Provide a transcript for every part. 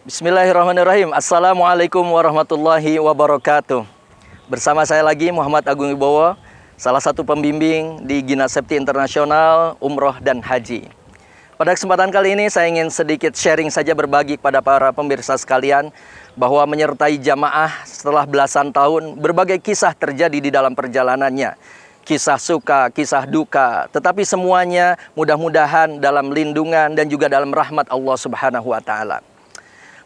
Bismillahirrahmanirrahim. Assalamualaikum warahmatullahi wabarakatuh. Bersama saya lagi Muhammad Agung Wibowo, salah satu pembimbing di Ginasepti Internasional Umroh dan Haji. Pada kesempatan kali ini saya ingin sedikit sharing saja, berbagi kepada para pemirsa sekalian bahwa menyertai jamaah setelah belasan tahun, berbagai kisah terjadi di dalam perjalanannya. Kisah suka, kisah duka, tetapi semuanya mudah-mudahan dalam lindungan dan juga dalam rahmat Allah Subhanahu wa Ta'ala.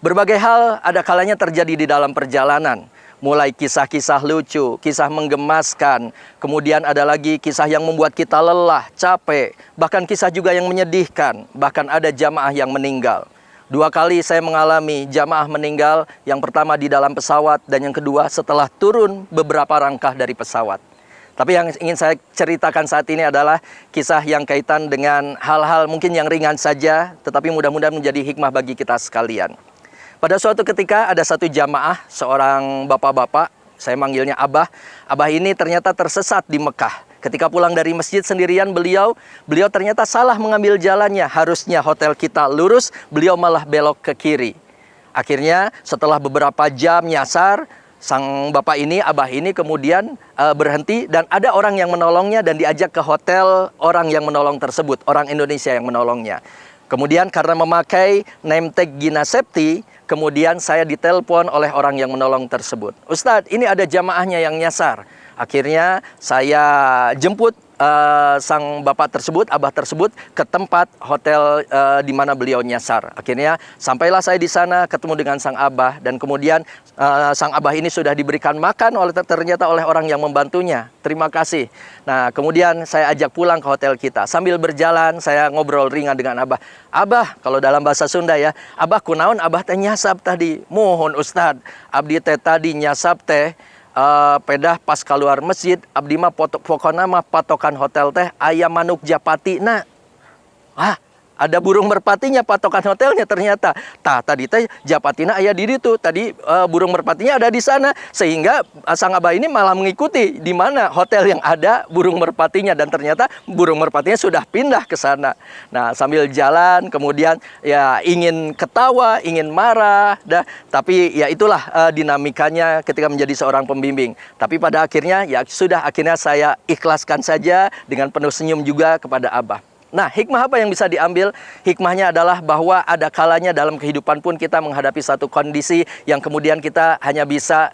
Berbagai hal ada kalanya terjadi di dalam perjalanan. Mulai kisah-kisah lucu, kisah menggemaskan, kemudian ada lagi kisah yang membuat kita lelah, capek, bahkan kisah juga yang menyedihkan, bahkan ada jamaah yang meninggal. 2 kali saya mengalami jamaah meninggal, yang pertama di dalam pesawat dan yang kedua setelah turun beberapa rangkah dari pesawat. Tapi yang ingin saya ceritakan saat ini adalah kisah yang kaitan dengan hal-hal mungkin yang ringan saja, tetapi mudah-mudahan menjadi hikmah bagi kita sekalian. Pada suatu ketika ada satu jamaah, seorang bapak-bapak, saya manggilnya Abah. Abah ini ternyata tersesat di Mekah. Ketika pulang dari masjid sendirian beliau ternyata salah mengambil jalannya. Harusnya hotel kita lurus, beliau malah belok ke kiri. Akhirnya setelah beberapa jam nyasar, sang bapak ini, Abah ini kemudian berhenti dan ada orang yang menolongnya dan diajak ke hotel orang yang menolong tersebut, orang Indonesia yang menolongnya. Kemudian karena memakai name tag Ginasepti, kemudian saya ditelepon oleh orang yang menolong tersebut. Ustadz, ini ada jamaahnya yang nyasar. Akhirnya saya jemput sang bapak tersebut, Abah tersebut, ke tempat hotel di mana beliau nyasar. Akhirnya sampailah saya di sana, ketemu dengan sang Abah, dan kemudian sang Abah ini sudah diberikan makan ternyata oleh orang yang membantunya. Terima kasih. Nah, kemudian saya ajak pulang ke hotel kita. Sambil berjalan saya ngobrol ringan dengan Abah. Abah, kalau dalam bahasa Sunda ya, Abah kunaon Abah teh nyasap tadi. Mohon Ustad, abdi teh tadi nyasap teh pedah pas keluar masjid, abdi mah pokokna mah patokan hotel teh ayam manuk japati. Nah, ada burung merpatinya patokan hotelnya ternyata. Tadi teh japatina aya di ditu. Tadi burung merpatinya ada di sana, sehingga sang Abah ini malah mengikuti di mana hotel yang ada burung merpatinya, dan ternyata burung merpatinya sudah pindah ke sana. Nah, sambil jalan kemudian ya ingin ketawa, ingin marah, tapi ya itulah dinamikanya ketika menjadi seorang pembimbing. Tapi pada akhirnya ya sudah, akhirnya saya ikhlaskan saja dengan penuh senyum juga kepada Abah. Nah, hikmah apa yang bisa diambil? Hikmahnya adalah bahwa ada kalanya dalam kehidupan pun kita menghadapi satu kondisi yang kemudian kita hanya bisa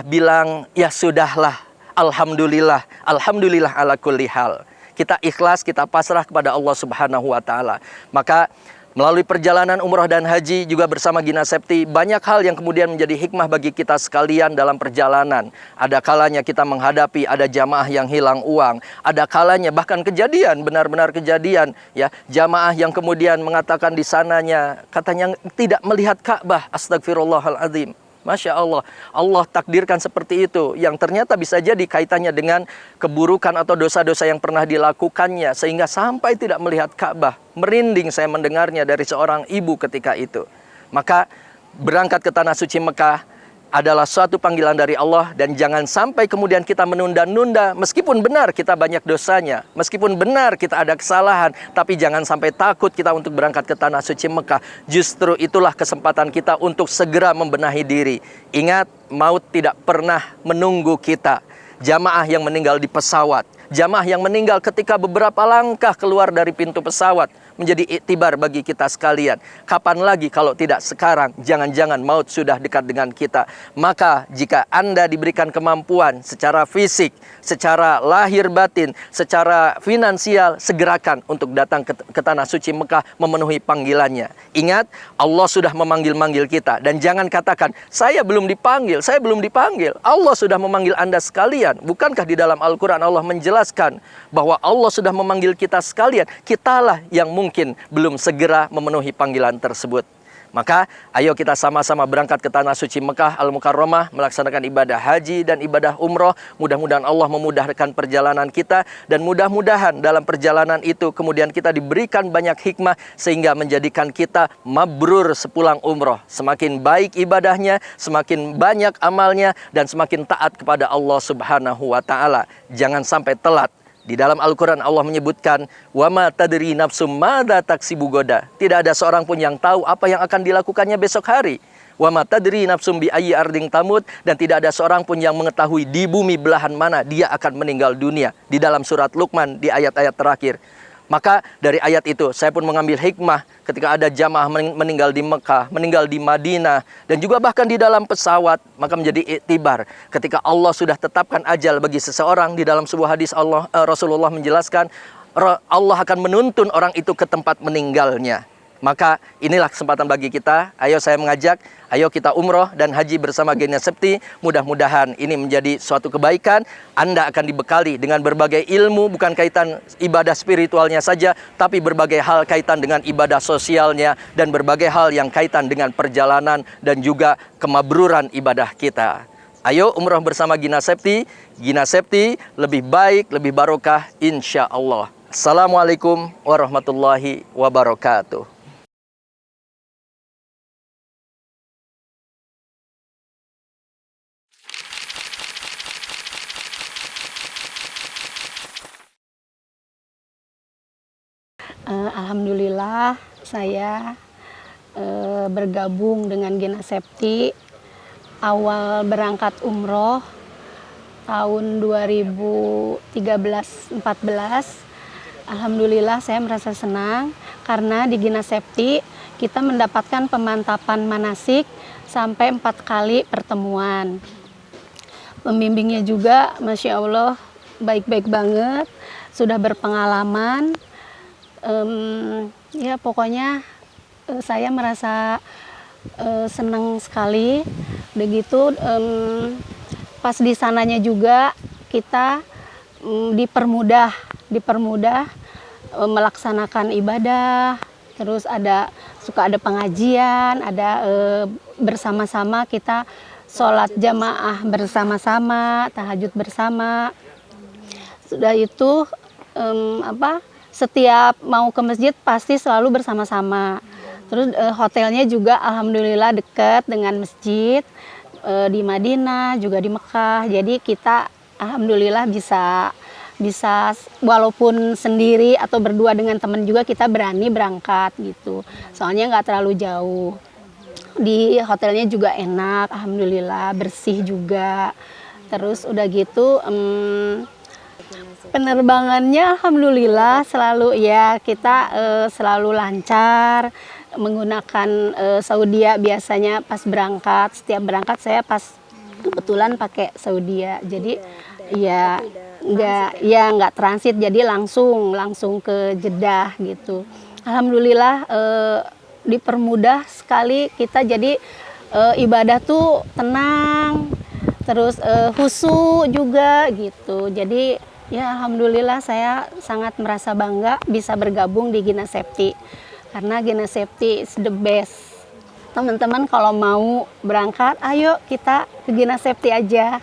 bilang ya sudahlah, alhamdulillah, alhamdulillah ala kulli hal. Kita ikhlas, kita pasrah kepada Allah Subhanahu wa Ta'ala. Maka melalui perjalanan umroh dan haji juga bersama Ginasepti, banyak hal yang kemudian menjadi hikmah bagi kita sekalian dalam perjalanan. Ada kalanya kita menghadapi ada jamaah yang hilang uang. Ada kalanya bahkan kejadian, benar-benar kejadian ya, jamaah yang kemudian mengatakan di sananya katanya tidak melihat Ka'bah. Astagfirullahaladzim. Masya Allah, Allah takdirkan seperti itu, yang ternyata bisa jadi kaitannya dengan keburukan atau dosa-dosa yang pernah dilakukannya, sehingga sampai tidak melihat Ka'bah. Merinding saya mendengarnya dari seorang ibu ketika itu. Maka berangkat ke Tanah Suci Mekah adalah suatu panggilan dari Allah, dan jangan sampai kemudian kita menunda-nunda. Meskipun benar kita banyak dosanya, meskipun benar kita ada kesalahan, tapi jangan sampai takut kita untuk berangkat ke Tanah Suci Mekah. Justru itulah kesempatan kita untuk segera membenahi diri. Ingat, maut tidak pernah menunggu kita. Jamaah yang meninggal di pesawat, jamaah yang meninggal ketika beberapa langkah keluar dari pintu pesawat, menjadi iktibar bagi kita sekalian. Kapan lagi kalau tidak sekarang? Jangan-jangan maut sudah dekat dengan kita. Maka jika Anda diberikan kemampuan secara fisik, secara lahir batin, secara finansial, segerakan untuk datang ke Tanah Suci Mekah memenuhi panggilannya. Ingat, Allah sudah memanggil-manggil kita, dan jangan katakan saya belum dipanggil, saya belum dipanggil. Allah sudah memanggil Anda sekalian. Bukankah di dalam Al-Quran Allah menjelaskan bahwa Allah sudah memanggil kita sekalian? Kitalah yang mungkin belum segera memenuhi panggilan tersebut. Maka ayo kita sama-sama berangkat ke Tanah Suci Mekah Al-Mukarramah, melaksanakan ibadah haji dan ibadah umroh. Mudah-mudahan Allah memudahkan perjalanan kita, dan mudah-mudahan dalam perjalanan itu kemudian kita diberikan banyak hikmah sehingga menjadikan kita mabrur sepulang umroh. Semakin baik ibadahnya, semakin banyak amalnya, dan semakin taat kepada Allah Subhanahu wa Ta'ala. Jangan sampai telat. Di dalam Al-Quran Allah menyebutkan, wa ma tadri nafsum madza taksibu goda. Tidak ada seorang pun yang tahu apa yang akan dilakukannya besok hari. Wa ma tadri nafsum bi ayyi ardin tamut, dan tidak ada seorang pun yang mengetahui di bumi belahan mana dia akan meninggal dunia. Di dalam surat Luqman di ayat-ayat terakhir. Maka dari ayat itu saya pun mengambil hikmah ketika ada jamaah meninggal di Mekah, meninggal di Madinah, dan juga bahkan di dalam pesawat. Maka menjadi iktibar ketika Allah sudah tetapkan ajal bagi seseorang. Di dalam sebuah hadis Rasulullah menjelaskan Allah akan menuntun orang itu ke tempat meninggalnya. Maka inilah kesempatan bagi kita. Ayo saya mengajak, ayo kita umroh dan haji bersama Genia Septi. Mudah-mudahan ini menjadi suatu kebaikan. Anda akan dibekali dengan berbagai ilmu, bukan kaitan ibadah spiritualnya saja, tapi berbagai hal kaitan dengan ibadah sosialnya, dan berbagai hal yang kaitan dengan perjalanan dan juga kemabruran ibadah kita. Ayo umroh bersama Gina Septi. Gina Septi lebih baik, lebih barokah insya Allah. Assalamualaikum warahmatullahi wabarakatuh. Alhamdulillah saya bergabung dengan Gina Septi awal berangkat umroh tahun 2013-14. Alhamdulillah saya merasa senang karena di Gina Septi kita mendapatkan pemantapan manasik sampai 4 kali pertemuan. Pembimbingnya juga Masya Allah baik-baik banget, sudah berpengalaman. Ya pokoknya saya merasa senang sekali. Begitu pas di sananya juga kita dipermudah melaksanakan ibadah. Terus suka ada pengajian, ada bersama-sama kita sholat jamaah bersama-sama, tahajud bersama. Sudah itu setiap mau ke masjid pasti selalu bersama-sama. Terus hotelnya juga alhamdulillah dekat dengan masjid di Madinah, juga di Mekah. Jadi kita alhamdulillah bisa walaupun sendiri atau berdua dengan teman juga kita berani berangkat gitu. Soalnya nggak terlalu jauh. Di hotelnya juga enak, alhamdulillah bersih juga. Terus udah gitu penerbangannya alhamdulillah selalu ya kita selalu lancar menggunakan Saudia. Biasanya pas berangkat, setiap berangkat saya pas kebetulan pakai Saudia. Jadi ya nggak transit, jadi langsung ke Jeddah gitu. Alhamdulillah dipermudah sekali kita, jadi ibadah tuh tenang, terus khusyuk juga gitu. Jadi ya alhamdulillah saya sangat merasa bangga bisa bergabung di Gina Septi, karena Gina Septi is the best. Teman-teman kalau mau berangkat, ayo kita ke Gina Septi aja.